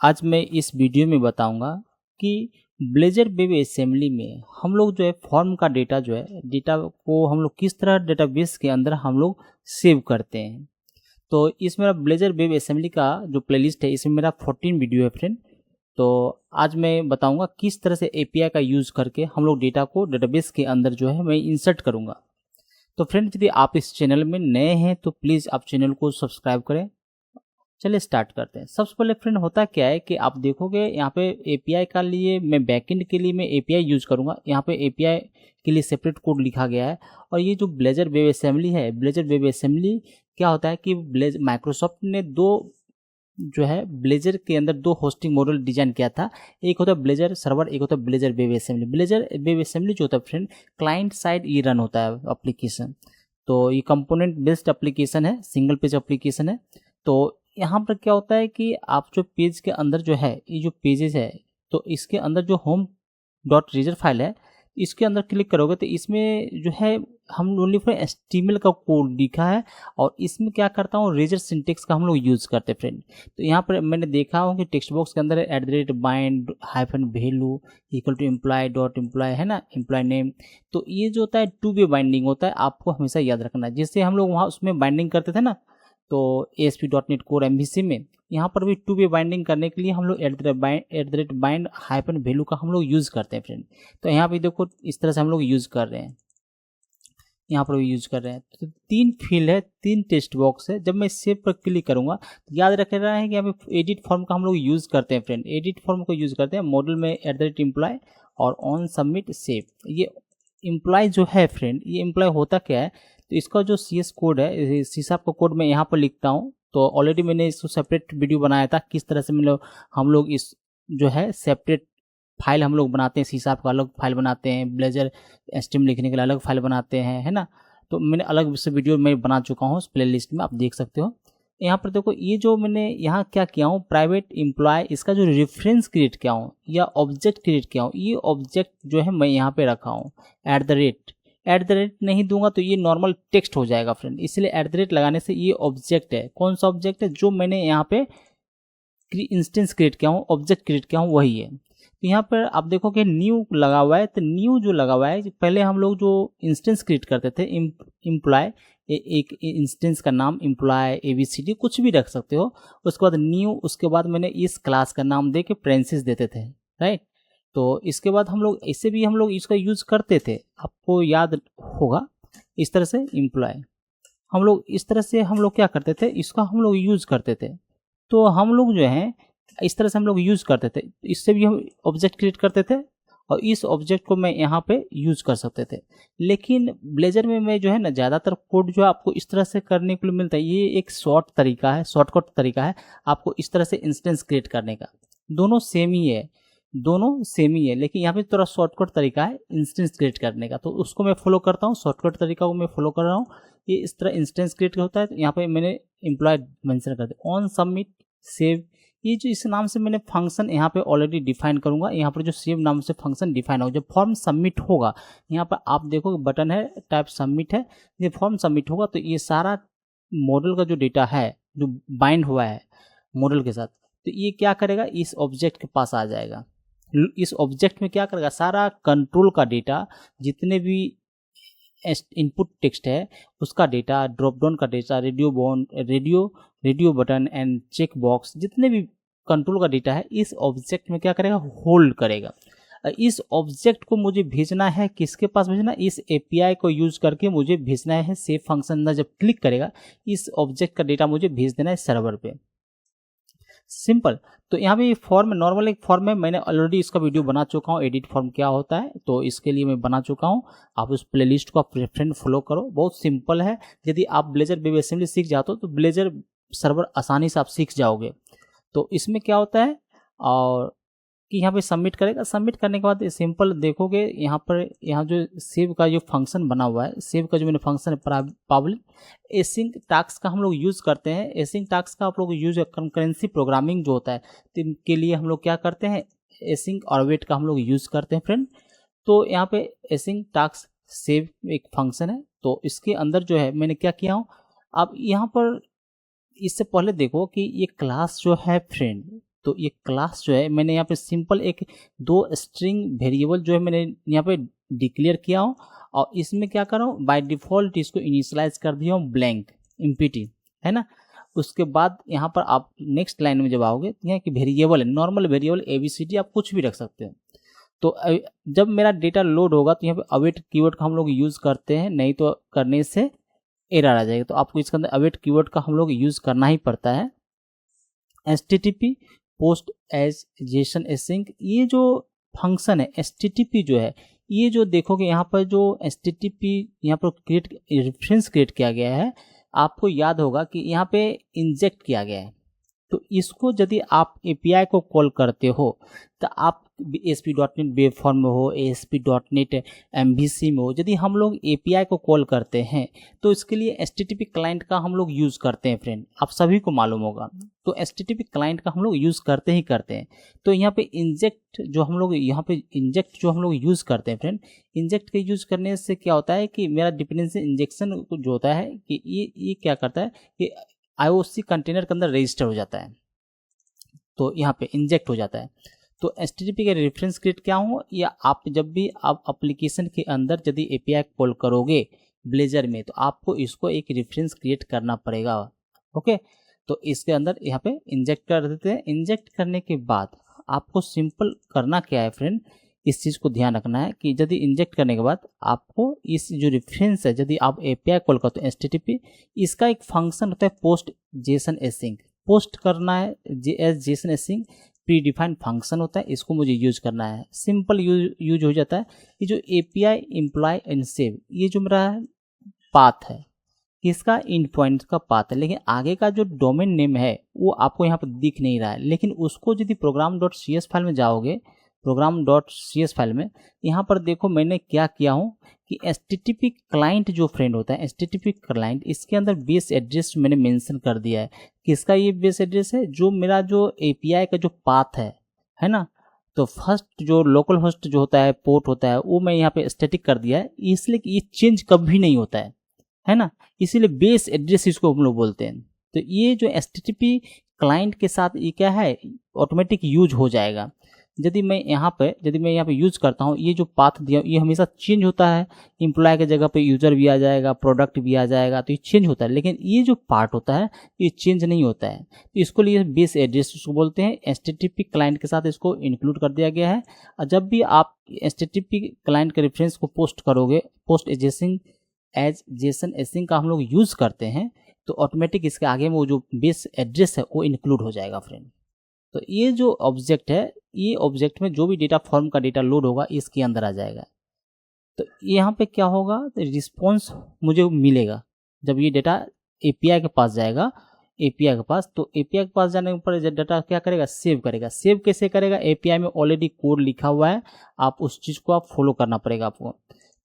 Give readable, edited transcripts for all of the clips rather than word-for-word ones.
आज मैं इस वीडियो में बताऊंगा कि ब्लेजर वेब असेंबली में हम लोग जो है फॉर्म का डेटा जो है डेटा को हम लोग किस तरह डेटाबेस के अंदर हम लोग सेव करते हैं। तो इस मेरा ब्लेजर वेब असेंबली का जो प्लेलिस्ट है इसमें मेरा 14 वीडियो है फ्रेंड। तो आज मैं बताऊंगा किस तरह से एपीआई का यूज़ करके हम लोग डेटा को डेटाबेस के अंदर जो है मैं इंसर्ट करूंगा। तो फ्रेंड यदि आप इस चैनल में नए हैं तो प्लीज़ आप चैनल को सब्सक्राइब करें। चलिए स्टार्ट करते हैं। सबसे पहले फ्रेंड होता क्या है कि आप देखोगे यहाँ पे एपीआई का लिए मैं बैकएंड के लिए मैं एपीआई यूज़ करूँगा। यहाँ पे एपीआई के लिए सेपरेट कोड लिखा गया है। और ये जो ब्लेजर वेब असेंबली है, ब्लेजर वेब असेंबली क्या होता है कि माइक्रोसॉफ्ट ने दो जो है ब्लेजर के अंदर दो होस्टिंग मॉडल डिजाइन किया था। एक होता है ब्लेजर सर्वर, एक होता है blazer web assembly. Blazer web assembly जो होता है फ्रेंड क्लाइंट साइड ये रन होता है एप्लीकेशन। तो ये कंपोनेंट बेस्ड एप्लीकेशन है, सिंगल पेज एप्लीकेशन है। तो यहाँ पर क्या होता है कि आप जो पेज के अंदर जो है ये जो पेजेस है तो इसके अंदर जो होम डॉट रीजर फाइल है इसके अंदर क्लिक करोगे तो इसमें जो है हम ओनली फॉर एचटीएमएल का कोड लिखा है। और इसमें क्या करता हूँ रेजर सिंटेक्स का हम लोग यूज़ करते हैं फ्रेंड। तो यहाँ पर मैंने देखा हूँ कि टेक्स्ट बॉक्स के अंदर @bind -value equal to employ dot employ है ना, एम्प्लॉय नेम। तो ये जो होता है 2 वे बाइंडिंग होता है, आपको हमेशा याद रखना है। जैसे हम लोग वहाँ उसमें बाइंडिंग करते थे ना तो ASP.NET कोर MVC में यहाँ पर भी 2 वे बाइंडिंग करने के लिए हम लोग @bind -value का हम लोग यूज़ करते हैं फ्रेंड। तो यहाँ पे देखो इस तरह से हम लोग यूज़ कर रहे हैं, यहाँ पर भी यूज़ कर रहे हैं। तो 3 फील्ड है, 3 टेक्स्ट बॉक्स है। जब मैं सेव पर क्लिक करूँगा तो याद रख रहा है कि यहाँ पे एडिट फॉर्म का हम लोग यूज़ करते हैं फ्रेंड। एडिट फॉर्म को यूज़ करते हैं मॉडल में @employ और ऑन सबमिट सेव। ये एम्प्लॉय जो है फ्रेंड, ये एम्प्लॉय होता क्या है तो इसका जो CS कोड है, C# का कोड मैं यहाँ पर लिखता हूँ। तो ऑलरेडी मैंने इसको सेपरेट वीडियो बनाया था किस तरह से मतलब हम लोग इस जो है सेपरेट फाइल हम लोग बनाते हैं। C# का अलग फाइल बनाते हैं, ब्लेजर एचटीएमएल लिखने के लिए अलग फाइल बनाते हैं, है ना। तो मैंने अलग से वीडियो मैं बना चुका हूँ उस प्ले लिस्ट में, आप देख सकते हो। यहाँ पर देखो ये जो मैंने यहाँ क्या किया हूँ प्राइवेट एम्प्लॉय, इसका जो रेफरेंस क्रिएट किया हूँ या ऑब्जेक्ट क्रिएट किया हूँ, ये ऑब्जेक्ट जो है मैं यहाँ पे रखा हूँ। @ नहीं दूंगा तो ये नॉर्मल टेक्स्ट हो जाएगा फ्रेंड, इसलिए @ लगाने से ये ऑब्जेक्ट है। कौन सा ऑब्जेक्ट है जो मैंने यहाँ पे इंस्टेंस क्रिएट किया हूँ, ऑब्जेक्ट क्रिएट किया हूँ वही है। तो यहाँ पर आप देखो कि न्यू लगा हुआ है। तो न्यू जो लगा हुआ है, पहले हम लोग जो इंस्टेंस क्रिएट करते थे एम्प्लॉय, एक इंस्टेंस का नाम एम्प्लॉय ABCD कुछ भी रख सकते हो। उसके बाद न्यू, उसके बाद मैंने इस क्लास का नाम दे के पेरेंथेसिस देते थे, राइट। तो इसके बाद हम लोग इससे भी हम लोग इसका यूज़ करते थे, आपको याद होगा। इस तरह से एम्प्लॉय हम लोग इस तरह से हम लोग क्या करते थे, इसका हम लोग यूज़ करते थे। तो हम लोग जो है इस तरह से हम लोग यूज़ करते थे, इससे भी हम ऑब्जेक्ट क्रिएट करते थे और इस ऑब्जेक्ट को मैं यहाँ पे यूज़ कर सकते थे। लेकिन ब्लेजर में मैं जो है ना ज़्यादातर कोड जो आपको इस तरह से करने के लिए मिलता है, ये एक शॉर्टकट तरीका है आपको इस तरह से इंस्टेंस क्रिएट करने का। दोनों सेम ही है, दोनों सेम ही है, लेकिन यहाँ पे थोड़ा शॉर्टकट तरीका है इंस्टेंस क्रिएट करने का, तो उसको मैं फॉलो करता हूँ। शॉर्टकट तरीका को मैं फॉलो कर रहा हूँ। ये इस तरह इंस्टेंस क्रिएट होता है। तो यहाँ पे मैंने एम्प्लॉय मेंशन कर दिया, ऑन सबमिट सेव। ये जो इस नाम से मैंने फंक्शन यहाँ पे ऑलरेडी डिफाइन करूंगा। यहाँ पर जो सेव नाम से फंक्शन डिफाइन होगा, जब फॉर्म सबमिट होगा यहाँ पर आप देखो बटन है टाइप सबमिट है, ये फॉर्म सबमिट होगा तो ये सारा मॉडल का जो डेटा है जो बाइंड हुआ है मॉडल के साथ, तो ये क्या करेगा इस ऑब्जेक्ट के पास आ जाएगा। इस ऑब्जेक्ट में क्या करेगा सारा कंट्रोल का डेटा, जितने भी इनपुट टेक्स्ट है उसका डेटा, ड्रॉप डाउन का data, radio button and check box, जितने भी कंट्रोल का डेटा है इस ऑब्जेक्ट में क्या करेगा होल्ड करेगा। इस ऑब्जेक्ट को मुझे भेजना है किसके पास भेजना, इस एपीआई को यूज करके मुझे भेजना है। सेव फंक्शन ना जब क्लिक करेगा इस ऑब्जेक्ट का डेटा मुझे भेज देना है सर्वर पे, सिंपल। तो यहाँ पे फॉर्म नॉर्मल एक फॉर्म है, मैंने ऑलरेडी इसका वीडियो बना चुका हूँ एडिट फॉर्म क्या होता है, तो इसके लिए मैं बना चुका हूँ। आप उस प्लेलिस्ट को आप फ्रेंड फॉलो करो, बहुत सिंपल है। यदि आप ब्लेजर वेब असेंबली सीख जाते हो तो ब्लेजर सर्वर आसानी से आप सीख जाओगे। तो इसमें क्या होता है और कि यहाँ पे सबमिट करेगा, सबमिट करने के बाद सिंपल देखोगे यहाँ पर यहाँ जो सेव का जो फंक्शन बना हुआ है, सेव का जो मैंने फंक्शन है पब्लिक एसिंक टास्क का हम लोग यूज़ करते हैं। एसिंक टास्क का आप लोग यूज कंकरेंसी प्रोग्रामिंग जो होता है तो इनके लिए हम लोग क्या करते हैं एसिंक और वेट का हम लोग यूज़ करते हैं फ्रेंड। तो यहाँ पे एसिंक टास्क सेव एक फंक्शन है, तो इसके अंदर जो है मैंने क्या किया हूँ। अब यहाँ पर इससे पहले देखो कि ये क्लास जो है फ्रेंड, तो ये क्लास जो है मैंने यहाँ पे सिंपल एक 2 स्ट्रिंग वेरिएबल जो है मैंने यहाँ पे डिक्लेयर किया हूँ, और इसमें क्या कर रहा हूँ, बाय डिफ़ॉल्ट इसको इनिशियलाइज कर दिया हूँ ब्लैंक एम्प्टी, है ना। उसके बाद यहाँ पर आप नेक्स्ट लाइन में जब आओगे तो यहाँ की वेरिएबल है, नॉर्मल वेरिएबल ABCD आप कुछ भी रख सकते हैं। तो जब मेरा डेटा लोड होगा तो यहाँ पे अवेट कीवर्ड का हम लोग यूज़ करते हैं, नहीं तो करने से एरर आ जाएगा। तो आपको इसके अंदर अवेट कीवर्ड का हम लोग यूज़ करना ही पड़ता है। HTTP post as JSON async, ये जो फंक्शन है HTTP जो है, ये जो देखोगे यहाँ पर जो HTTP यहाँ पर रेफरेंस क्रिएट किया गया है, आपको याद होगा कि यहाँ पे इंजेक्ट किया गया है। तो इसको यदि आप API को कॉल करते हो तो आप ASP.NET वेब फॉर्म में हो, ASP.NET MVC में हो, यदि हम लोग API को कॉल करते हैं तो इसके लिए HTTP क्लाइंट का हम लोग यूज़ करते हैं फ्रेंड, आप सभी को मालूम होगा। तो HTTP क्लाइंट का हम लोग यूज़ करते ही करते हैं। तो यहाँ पे इंजेक्ट जो हम लोग यूज़ करते हैं फ्रेंड, इंजेक्ट के यूज़ करने से क्या होता है कि मेरा डिपेंडेंसी इंजेक्शन जो होता है कि ये क्या करता है कि IOC कंटेनर के अंदर रजिस्टर हो जाता है, तो यहाँ पे इंजेक्ट हो जाता है। तो HTTP का रेफरेंस क्रिएट क्या हो, या आप जब भी आप एप्लीकेशन के अंदर यदि API कॉल करोगे ब्लेजर में तो आपको इसको एक रेफरेंस क्रिएट करना पड़ेगा। ओके, तो इसके अंदर यहाँ पे इंजेक्ट कर देते हैं। इंजेक्ट करने के बाद आपको सिंपल करना क्या है फ्रेंड, इस चीज़ को ध्यान रखना है कि यदि इंजेक्ट करने के बाद आपको इस जो रेफरेंस है, यदि आप API कॉल करते हो HTTP, इसका एक फंक्शन होता है पोस्ट जेसन एसिंक, पोस्ट करना है Jason async, pre defined function होता है, इसको मुझे यूज करना है। सिंपल यूज हो जाता है। ये जो API इम्प्लॉय एंड सेव, ये जो मेरा पाथ है, इसका इन पॉइंट का पाथ है, लेकिन आगे का जो डोमेन नेम है वो आपको यहाँ पर दिख नहीं रहा है। लेकिन उसको यदि program.cs फाइल में जाओगे, program.cs फाइल में यहाँ पर देखो मैंने क्या किया हूँ कि HTTP क्लाइंट जो फ्रेंड होता है, HTTP क्लाइंट, इसके अंदर बेस एड्रेस मैंने मेंशन कर दिया है। किसका ये बेस एड्रेस है, जो मेरा जो API का जो पाथ है ना। तो फर्स्ट जो लोकल होस्ट जो होता है, पोर्ट होता है, वो मैं यहाँ पे स्टैटिक कर दिया है, इसलिए कि ये चेंज कभी नहीं होता है ना, इसीलिए बेस एड्रेस इसको हम लोग बोलते हैं। तो ये जो HTTP क्लाइंट के साथ ये क्या है, ऑटोमेटिक यूज हो जाएगा। यदि मैं यहाँ पे यूज करता हूँ, ये जो पाथ दिया ये हमेशा चेंज होता है। एम्प्लॉय के जगह पे यूजर भी आ जाएगा, प्रोडक्ट भी आ जाएगा, तो ये चेंज होता है। लेकिन ये जो पार्ट होता है ये चेंज नहीं होता है, तो इसको लिए बेस एड्रेस उसको बोलते हैं। HTTP क्लाइंट के साथ इसको इंक्लूड कर दिया गया है। और जब भी आप HTTP क्लाइंट के रेफरेंस को पोस्ट करोगे, पोस्ट एज जेसन एसिंक का हम लोग यूज़ करते हैं, तो ऑटोमेटिक इसके आगे में वो जो बेस एड्रेस है वो इंक्लूड हो जाएगा फ्रेंड। तो ये जो ऑब्जेक्ट है, ये ऑब्जेक्ट में जो भी डेटा फॉर्म का डेटा लोड होगा इसके अंदर आ जाएगा। तो यहाँ पे क्या होगा, तो रिस्पॉन्स मुझे मिलेगा जब ये डेटा API के पास जाएगा, API के पास। तो API के पास जाने पर डाटा क्या करेगा, सेव करेगा। सेव कैसे करेगा, API में ऑलरेडी कोड लिखा हुआ है, आप उस चीज़ को आप फॉलो करना पड़ेगा आपको।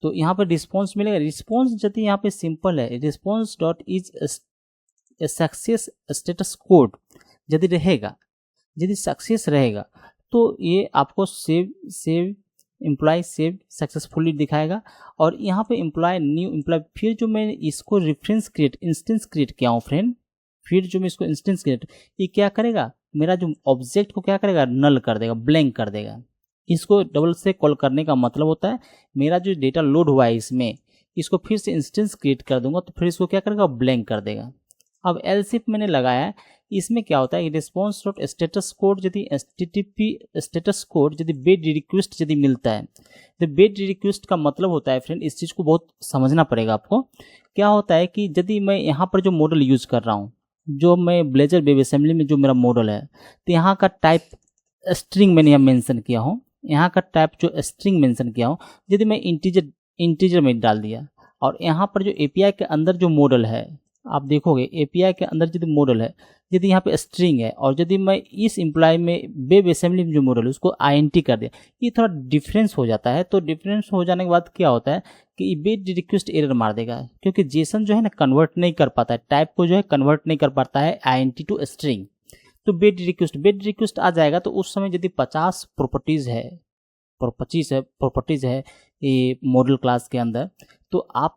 तो यहाँ पे रिस्पॉन्स मिलेगा। रिस्पॉन्स यदि यहाँ पे सिंपल है, response dot is success status code यदि रहेगा, यदि सक्सेस रहेगा तो ये आपको सेव एम्प्लॉय सेव सक्सेसफुली दिखाएगा। और यहाँ पे एम्प्लॉय न्यू एम्प्लॉय, फिर जो मैं इसको रेफरेंस इंस्टेंस क्रिएट किया हूँ फ्रेंड, फिर जो मैं इसको इंस्टेंस क्रिएट, ये क्या करेगा, मेरा जो ऑब्जेक्ट को क्या करेगा, नल कर देगा, ब्लैंक कर देगा। इसको डबल से कॉल करने का मतलब होता है मेरा जो डेटा लोड हुआ है इसमें, इसको फिर से इंस्टेंस क्रिएट कर दूंगा तो फिर इसको क्या करेगा, ब्लैंक कर देगा। अब एल्स इफ मैंने लगाया है, इसमें क्या होता है, रिस्पॉन्स डॉट स्टेटस कोड यदि HTTP स्टेटस कोड यदि बेड रिक्वेस्ट यदि मिलता है, तो बेड रिक्वेस्ट का मतलब होता है फ्रेंड, इस चीज़ को बहुत समझना पड़ेगा आपको। क्या होता है कि यदि मैं यहाँ पर जो मॉडल यूज़ कर रहा हूँ, जो मैं ब्लेजर वेब असेंबली में जो मेरा मॉडल है, तो यहाँ का टाइप स्ट्रिंग मैंने यहाँ मेंशन किया हूँ, यहाँ का टाइप जो स्ट्रिंग मेंशन किया हूँ, यदि मैं इंटीजर में डाल दिया, और यहाँ पर जो API के अंदर जो मॉडल है, आप देखोगे API के अंदर यदि मॉडल है, यदि यहाँ पे स्ट्रिंग है, और यदि मैं इस एम्प्लॉय में वेब असेंबली में जो मॉडल है उसको INT कर दिया, ये थोड़ा डिफरेंस हो जाता है। तो डिफरेंस हो जाने के बाद क्या होता है कि बेड रिक्वेस्ट एरर मार देगा, क्योंकि जेसन जो है ना कन्वर्ट नहीं कर पाता है, टाइप को जो है कन्वर्ट नहीं कर पाता है INT टू स्ट्रिंग। तो बेड रिक्वेस्ट आ जाएगा। तो उस समय यदि 50 प्रॉपर्टीज है ये मॉडल क्लास के अंदर, तो आप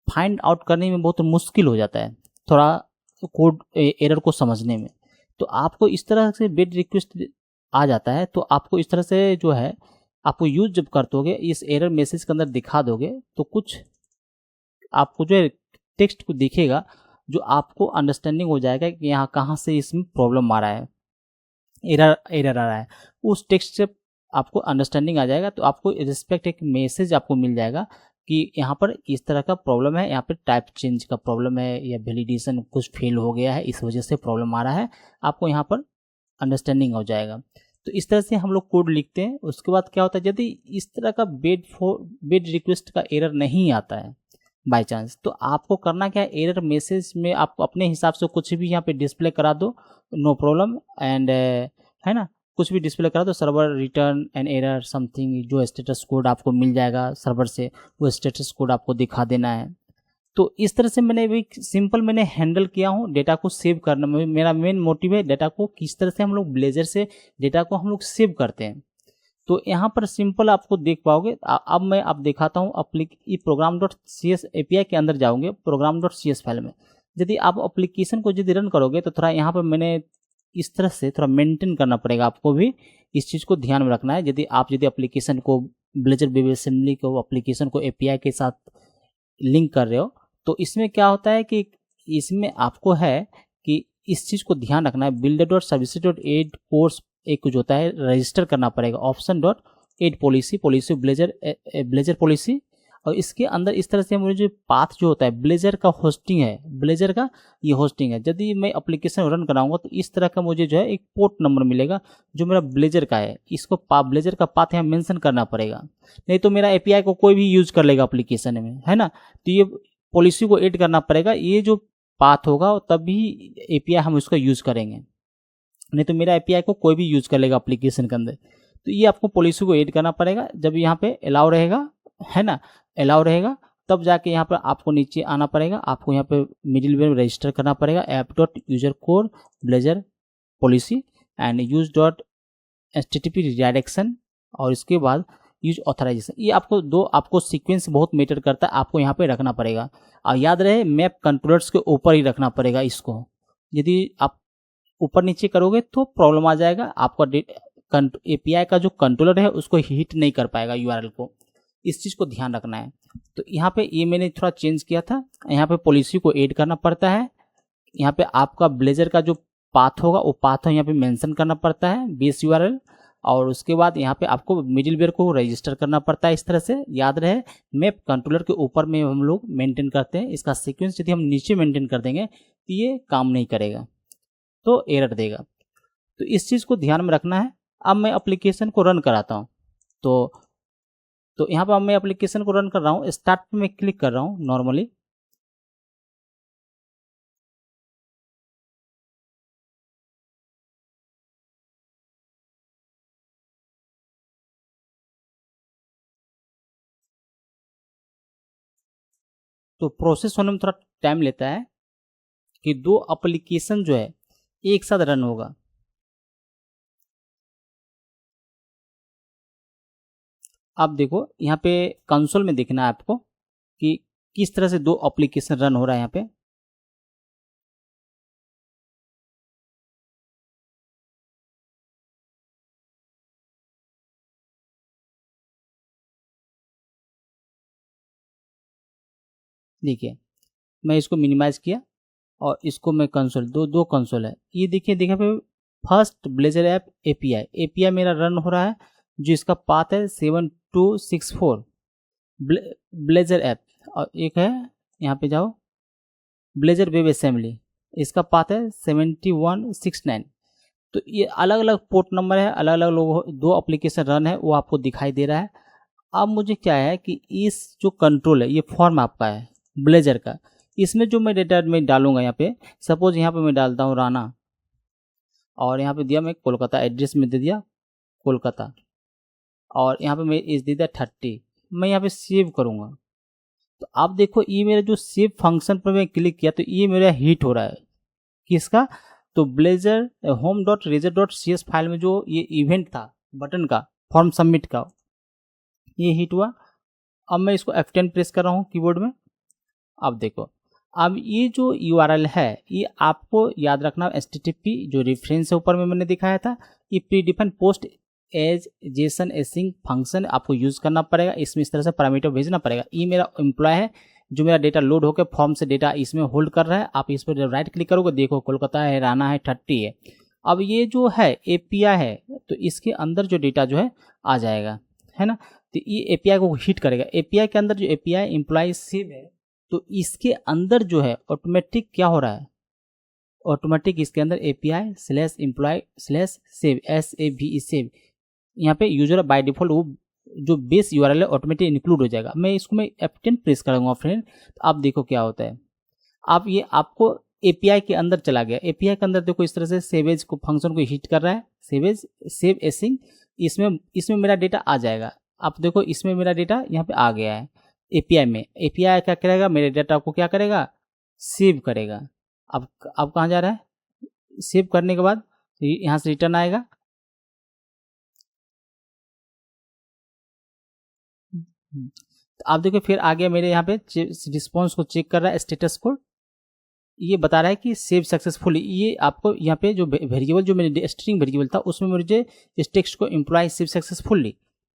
फाइंड आउट करने में बहुत मुश्किल हो जाता है, थोड़ा कोड एरर को समझने में। तो आपको इस तरह से बेड रिक्वेस्ट आ जाता है, तो आपको इस तरह से जो है आपको यूज़ जब कर दोगे, इस एरर मैसेज के अंदर दिखा दोगे, तो कुछ आपको जो है टेक्स्ट को दिखेगा, जो आपको अंडरस्टैंडिंग हो जाएगा कि यहाँ कहाँ से इसमें प्रॉब्लम आ रहा है, एरर एरर आ रहा है। उस टेक्स्ट से आपको अंडरस्टैंडिंग आ जाएगा, तो आपको रिस्पेक्ट एक मैसेज आपको मिल जाएगा कि यहाँ पर इस तरह का प्रॉब्लम है, यहाँ पर टाइप चेंज का प्रॉब्लम है, या वैलिडेशन कुछ फेल हो गया है, इस वजह से प्रॉब्लम आ रहा है, आपको यहाँ पर अंडरस्टैंडिंग हो जाएगा। तो इस तरह से हम लोग कोड लिखते हैं। उसके बाद क्या होता है, यदि इस तरह का बेड रिक्वेस्ट का एरर नहीं आता है बाय चांस, तो आपको करना क्या है, एरर मैसेज में आप अपने हिसाब से कुछ भी यहाँ पे डिस्प्ले करा दो, नो प्रॉब्लम, एंड है ना, कुछ भी डिस्प्ले करा दो, server return an error something, जो स्टेटस कोड आपको मिल जाएगा सर्वर से, वो स्टेटस कोड आपको दिखा देना है। तो इस तरह से मैंने भी सिंपल मैंने हैंडल किया हूँ डेटा को सेव करना में। मेरा मेन मोटिव है डेटा को किस तरह से हम लोग ब्लेजर से डेटा को हम लोग सेव करते हैं। तो यहाँ पर सिंपल आपको देख पाओगे। अब मैं आप दिखाता हूँ ये program.cs API के अंदर जाओगे, program.cs फाइल में यदि आप एप्लीकेशन को यदि रन करोगे, तो थोड़ा यहाँ पर मैंने इस तरह से थोड़ा मेंटेन करना पड़ेगा, आपको भी इस चीज़ को ध्यान में रखना है। यदि आप एप्लीकेशन को ब्लेजर वेब असेंबली को एप्लीकेशन को API के साथ लिंक कर रहे हो, तो इसमें क्या होता है कि इसमें आपको है कि इस चीज़ को ध्यान रखना है, builder.services.aid कोर्स एक कुछ होता है, रजिस्टर करना पड़ेगा, option.aid पॉलिसी ब्लेजर पॉलिसी। और इसके अंदर इस तरह से मुझे जो पाथ जो होता है ब्लेजर का होस्टिंग है, ब्लेजर का ये होस्टिंग है। यदि मैं एप्लीकेशन रन कराऊंगा तो इस तरह का मुझे जो है एक पोर्ट नंबर मिलेगा जो मेरा ब्लेजर का है, इसको ब्लेजर का पाथ यहाँ मेंशन करना पड़ेगा, नहीं तो मेरा API को कोई भी यूज़ कर लेगा एप्लीकेशन में, है ना। तो ये पॉलिसी को ऐड करना पड़ेगा, ये जो पाथ होगा तभी API हम उसका यूज़ करेंगे, नहीं तो मेरा API को कोई भी यूज़ कर लेगा एप्लीकेशन के अंदर। तो ये आपको पॉलिसी को ऐड करना पड़ेगा। जब यहाँ पे अलाउ रहेगा, है ना, अलाउ रहेगा, तब जाके यहाँ पर आपको नीचे आना पड़ेगा, आपको यहाँ पे मिडिलवेयर में रजिस्टर करना पड़ेगा app.user core blazer policy and use.http redirection, और इसके बाद यूज ऑथराइजेशन। ये आपको सीक्वेंस बहुत मैटर करता है, आपको यहाँ पे रखना पड़ेगा। और याद रहे मैप कंट्रोलर्स के ऊपर ही रखना पड़ेगा इसको, यदि आप ऊपर नीचे करोगे तो प्रॉब्लम आ जाएगा, आपका API का जो कंट्रोलर है उसको हिट नहीं कर पाएगा URL को, इस चीज़ को ध्यान रखना है। तो यहाँ पे ये मैंने थोड़ा चेंज किया था, यहाँ पे पॉलिसी को ऐड करना पड़ता है, यहाँ पे आपका ब्लेजर का जो पाथ होगा वो पाथ यहाँ पे मेंशन करना पड़ता है बेस URL, और उसके बाद यहाँ पे आपको मिडिलवेयर को रजिस्टर करना पड़ता है। इस तरह से याद रहे मैप कंट्रोलर के ऊपर में हम लोग मेंटेन करते हैं, इसका सीक्वेंस यदि हम नीचे मेंटेन कर देंगे तो ये काम नहीं करेगा, तो एरर देगा। तो इस चीज़ को ध्यान में रखना है। अब मैं एप्लीकेशन को रन कराता हूँ, तो यहाँ पर मैं एप्लीकेशन को रन कर रहा हूँ, स्टार्ट पे मैं क्लिक कर रहा हूँ नॉर्मली, तो प्रोसेस होने में थोड़ा टाइम लेता है कि 2 एप्लीकेशन जो है एक साथ रन होगा। आप देखो यहाँ पे कंसोल में देखना है आपको कि किस तरह से 2 एप्लीकेशन रन हो रहा है यहाँ पे। देखिए मैं इसको मिनिमाइज किया और इसको मैं कंसोल, दो कंसोल है, ये देखिए पे फर्स्ट ब्लेजर ऐप API मेरा रन हो रहा है, जो इसका पाथ है 7264 ब्लेजर ऐप, और एक है यहाँ पे जाओ ब्लेजर वेब असेंबली, इसका पाथ है 7169। तो ये अलग अलग पोर्ट नंबर है, अलग अलग लोग 2 एप्लीकेशन रन है, वो आपको दिखाई दे रहा है। अब मुझे क्या है कि इस जो कंट्रोल है ये फॉर्म आपका है ब्लेजर का, इसमें जो मैं डेटा में डालूंगा यहाँ पे, सपोज यहाँ पे मैं डालता हूँ राना, और यहाँ पे दिया मैं कोलकाता, एड्रेस में दे दिया कोलकाता, और यहाँ पे मैं इस दे दिया 30, मैं यहाँ पे सेव करूँगा। तो आप देखो ये मेरा जो सेव फंक्शन पर मैं क्लिक किया तो ये मेरा हिट हो रहा है, किसका, तो ब्लेजर home.razor.cs फाइल में जो ये इवेंट था बटन का फॉर्म सबमिट का, ये हिट हुआ। अब मैं इसको F10 प्रेस कर रहा हूँ कीबोर्ड में, अब देखो अब ये जो URL है ये आपको याद रखना, HTTP जो रेफरेंस है ऊपर में मैंने दिखाया था, ये predefine post as JSON async function आपको यूज़ करना पड़ेगा। इसमें इस तरह से पैरामीटर भेजना पड़ेगा। ये मेरा एम्प्लॉय है जो मेरा डेटा लोड होकर फॉर्म से डेटा इसमें होल्ड कर रहा है। आप इस पर जब राइट क्लिक करोगे, देखो कोलकाता है, राना है, 30 है। अब ये जो है API है, तो इसके अंदर जो डेटा जो है आ जाएगा, है ना। तो ये API को हिट करेगा। API के अंदर जो API एम्प्लॉय सेव है, तो इसके अंदर जो है ऑटोमेटिक क्या हो रहा है, ऑटोमेटिक इसके अंदर API/employee/save SAVE सेव, यहाँ पे यूजर बाय डिफॉल्ट वो जो बेस URL है ऑटोमेटिक इंक्लूड हो जाएगा। मैं इसको मैं F10 प्रेस करूँगा फ्रेंड, तो आप देखो क्या होता है। आप ये आपको API के अंदर चला गया। API के अंदर देखो इस तरह से सेवेज को फंक्शन को हिट कर रहा है, सेव एसिंग। इसमें मेरा डेटा आ जाएगा। आप देखो इसमें मेरा डेटा यहाँ पे आ गया है API में। API क्या करेगा, मेरे डेटा को क्या करेगा, सेव करेगा। अब कहाँ जा रहा है, सेव करने के बाद यहाँ से रिटर्न आएगा। तो आप देखो फिर आगे मेरे यहाँ पे रिस्पॉन्स को चेक कर रहा है, स्टेटस को ये बता रहा है कि सेव सक्सेसफुल। ये आपको यहाँ पे जो वेरिएबल जो मेरे स्ट्रिंग वेरिएबल था उसमें मुझे इस टेक्स्ट को एम्प्लॉय सेव सक्सेसफुली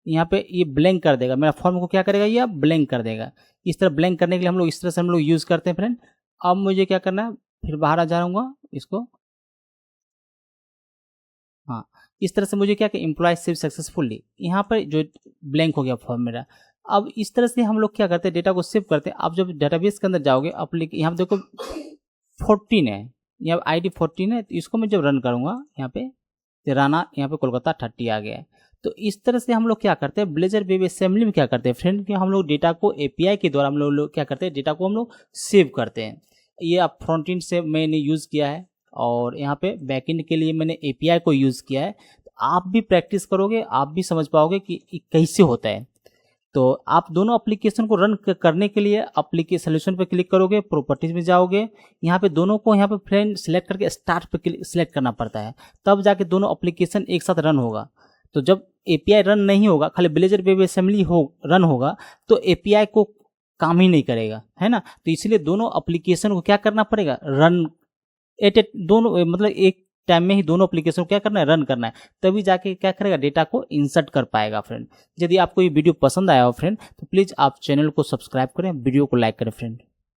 यहाँ पे ये ब्लैंक कर देगा। मेरा फॉर्म को क्या करेगा, ये ब्लैंक कर देगा। इस तरह ब्लैंक करने के लिए हम लोग इस तरह से हम लोग यूज़ करते हैं फ्रेंड। अब मुझे क्या करना है, फिर बाहर आ जाऊँगा इसको, हाँ इस तरह से मुझे क्या कि एम्प्लॉय सेव सक्सेसफुली यहाँ पर जो ब्लैंक हो गया फॉर्म मेरा। अब इस तरह से हम लोग क्या करते हैं, डेटा को सेव करते हैं। आप जब डेटाबेस के अंदर जाओगे, यहाँ देखो 14 है, यहाँ ID 14 है। तो इसको मैं जब रन करूँगा यहाँ पे राना, यहाँ पे कोलकाता 30 आ गया है। तो इस तरह से हम लोग क्या करते हैं, ब्लेजर वेब असेंबली में क्या करते हैं फ्रेंड, कि हम लोग डेटा को API के द्वारा हम लोग क्या करते हैं, डेटा को हम लोग सेव करते हैं। ये आप फ्रंट एंड से मैंने यूज़ किया है और यहाँ पे बैक एंड के लिए मैंने API को यूज़ किया है। तो आप भी प्रैक्टिस करोगे, आप भी समझ पाओगे कि कैसे होता है। तो आप दोनों एप्लीकेशन को रन करने के लिए एप्लीकेशन सोल्यूशन पे क्लिक करोगे, प्रॉपर्टीज में जाओगे, यहाँ पे दोनों को यहाँ पे फ्रेंड सेलेक्ट करके स्टार्ट पे सिलेक्ट करना पड़ता है, तब जाके दोनों एप्लीकेशन एक साथ रन होगा। तो जब API रन नहीं होगा, खाली ब्लेजर वेब असेंबली रन होगा, तो API को काम ही नहीं करेगा, है ना। तो इसलिए दोनों एप्लीकेशन को क्या करना पड़ेगा, रन दोनों मतलब एक टाइम में ही दोनों एप्लीकेशन को क्या करना है, रन करना है। तभी जाके क्या करेगा, डेटा को इंसर्ट कर पाएगा फ्रेंड। यदि आपको ये वीडियो पसंद आया हो फ्रेंड, तो प्लीज़ आप चैनल को सब्सक्राइब करें, वीडियो को लाइक करें फ्रेंड।